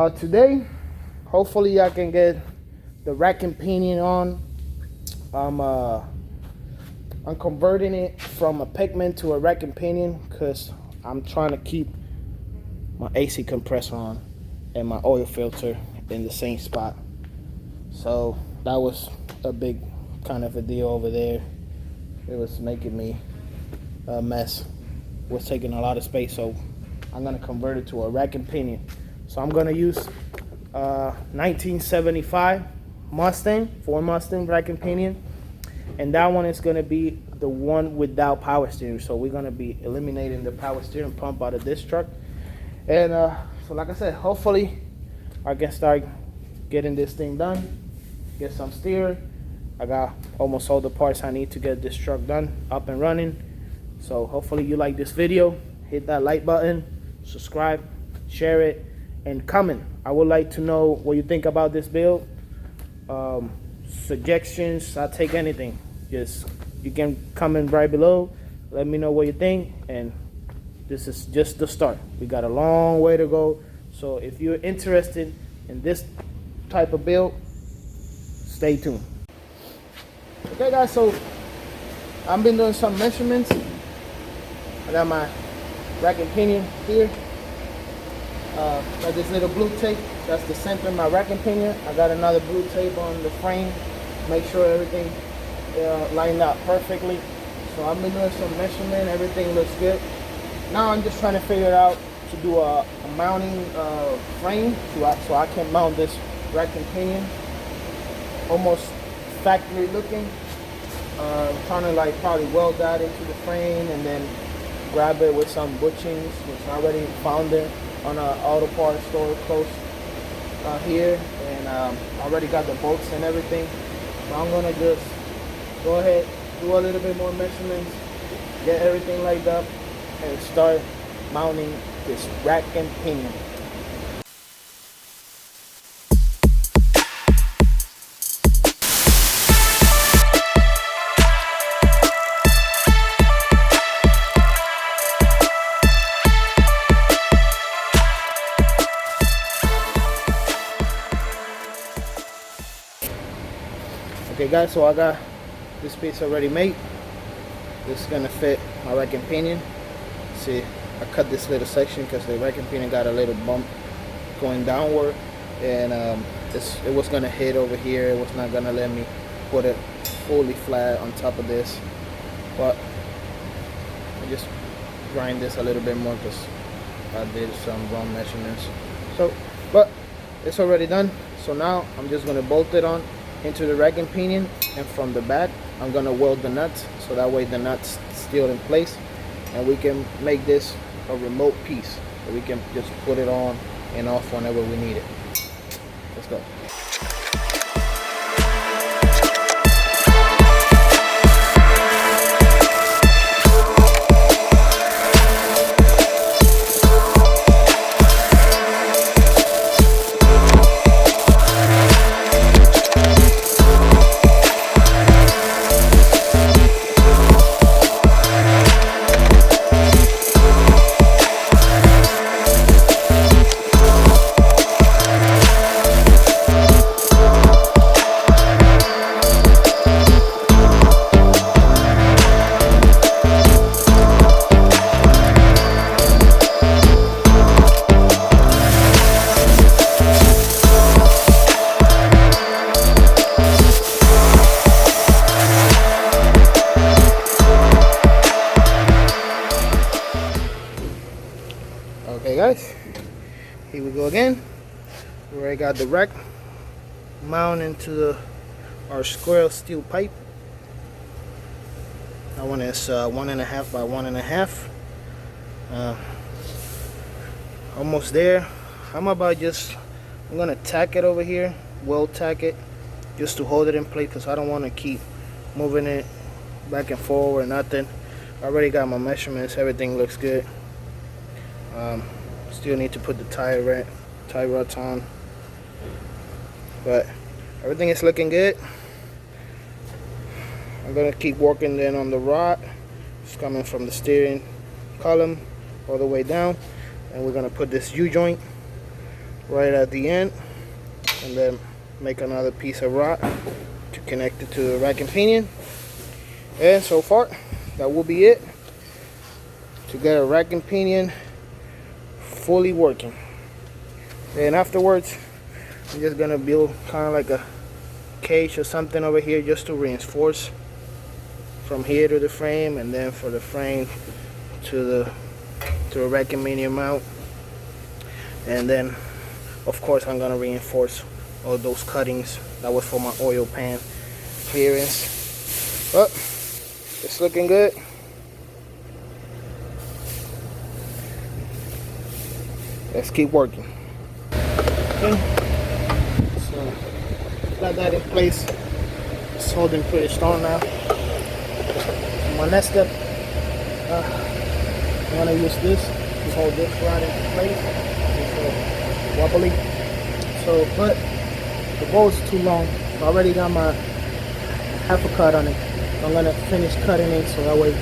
Today, hopefully I can get the rack and pinion on. I'm converting it from a pigment to a rack and pinion because I'm trying to keep my AC compressor on and my oil filter in the same spot. So that was a big kind of a deal over there. It was making me a mess. It was taking a lot of space, so I'm gonna convert it to a rack and pinion. So I'm gonna use 1975 Ford Mustang rack and pinion, and that one is gonna be the one without power steering. So we're gonna be eliminating the power steering pump out of this truck. And so like I said, hopefully I can start getting this thing done, get some steer. I got almost all the parts I need to get this truck done, up and running. So hopefully you like this video. Hit that like button, subscribe, share it, and comment. I would like to know what you think about this build. Suggestions, I'll take anything. Just you can comment right below, let me know what you think. And this is just the start. We got a long way to go. So if you're interested in this type of build, stay tuned. Okay guys, so I've been doing some measurements. I got my rack and pinion here. Got this little blue tape, that's the center of my rack and pinion. I got another blue tape on the frame, make sure everything lined up perfectly. So I've been doing some measurement, everything looks good. Now I'm just trying to figure out to do a mounting frame so I can mount this rack and pinion. Almost factory looking. Trying to like probably weld that into the frame and then grab it with some bushings, which I already found it on an auto parts store close here, and I already got the bolts and everything. So I'm gonna just go ahead, do a little bit more measurements, get everything lined up, and start mounting this rack and pinion. Okay guys, so I got this piece already made. This is gonna fit my rack and pinion. See, I cut this little section because the rack and pinion got a little bump going downward, and it was gonna hit over here. It was not gonna let me put it fully flat on top of this, but I just grind this a little bit more because I did some wrong measurements. So, but it's already done. So now I'm just gonna bolt it on into the rack and pinion, and from the back I'm gonna weld the nuts so that way the nuts still in place, and we can make this a remote piece so we can just put it on and off whenever we need it. Let's go. Okay guys, here we go again. We already got the rack mounted into our square steel pipe. That one is 1.5 by 1.5. Almost there. I'm gonna tack it over here, weld tack it, just to hold it in place because I don't want to keep moving it back and forward or nothing. I already got my measurements, everything looks good. Still need to put the tie rods on, but everything is looking good. I'm gonna keep working then on the rod. It's coming from the steering column all the way down, and we're gonna put this U-joint right at the end, and then make another piece of rod to connect it to the rack and pinion. And so far that will be it to get a rack and pinion fully working. And afterwards I'm just gonna build kind of like a cage or something over here just to reinforce from here to the frame, and then for the frame to the rack and pinion mount. And then of course I'm gonna reinforce all those cuttings that was for my oil pan clearance. But it's looking good. Let's keep working. Okay, so got that in place. It's holding pretty strong now. My next step, I'm gonna use this to hold this rod into place. It's wobbly. So, but the bowl is too long. I already got my half a cut on it. I'm gonna finish cutting it so that way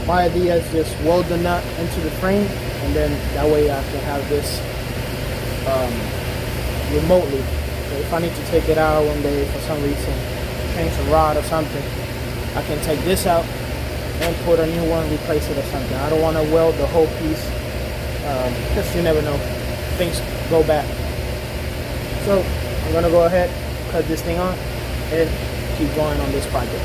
my idea is just weld the nut into the frame, and then that way I can have this remotely. So if I need to take it out one day for some reason, change a rod or something, I can take this out and put a new one, replace it or something. I don't want to weld the whole piece because you never know, things go bad. So I'm gonna go ahead, cut this thing on, and keep going on this project.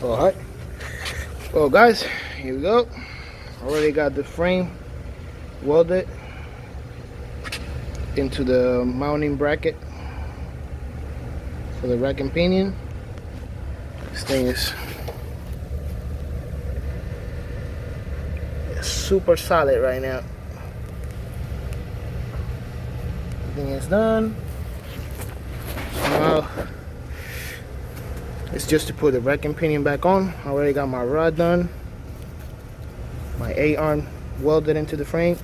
Alright, well guys, here we go. Already got the frame welded into the mounting bracket for the rack and pinion. This thing is super solid right now. Everything is done. Now it's just to put the rack and pinion back on. I already got my rod done, my A-arm welded into the frame.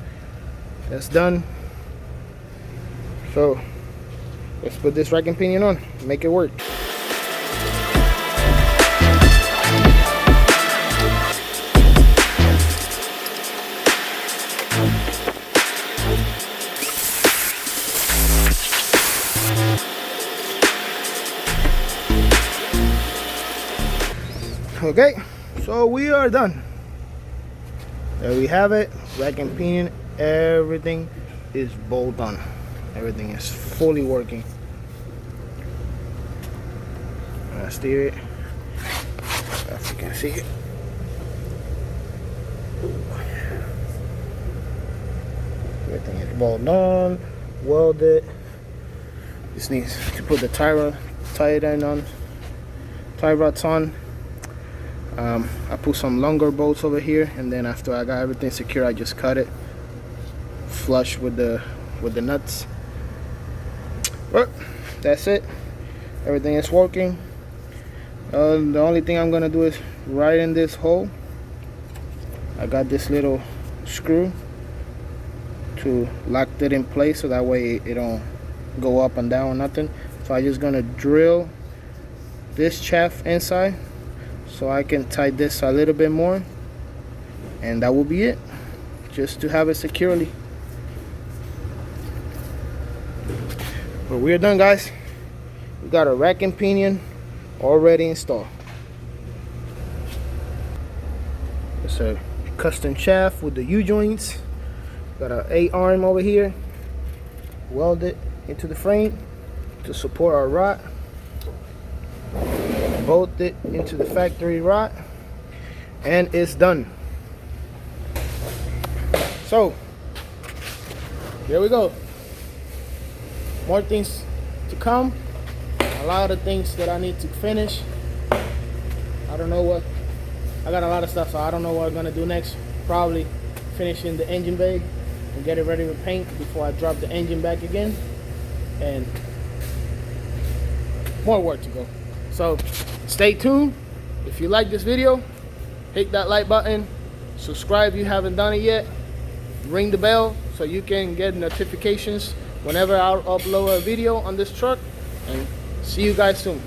That's done. So let's put this rack and pinion on, make it work. Okay, so we are done. There we have it, rack and pinion, everything is bolt on. Everything is fully working. I steer it, if you can see it. Everything is bolted on, welded. Just needs to put the tie rods on. I put some longer bolts over here, and then after I got everything secure, I just cut it flush with the nuts. But that's it. Everything is working. The only thing I'm gonna do is right in this hole. I got this little screw to lock it in place, so that way it don't go up and down or nothing. So I'm just gonna drill this shaft inside, so I can tie this a little bit more, and that will be it, just to have it securely. But we're done, guys. We got a rack and pinion already installed. It's a custom shaft with the U-joints. Got an A-arm over here, welded into the frame to support our rod. Bolt it into the factory rod, and it's done. So here we go. more things to come. A lot of things that I need to finish. I don't know what, I got a lot of stuff, so I don't know what I'm gonna do next. Probably finishing the engine bay and get it ready with paint before I drop the engine back again. And more work to go. So stay tuned. If you like this video, hit that like button. Subscribe if you haven't done it yet. Ring the bell so you can get notifications whenever I upload a video on this truck. And see you guys soon.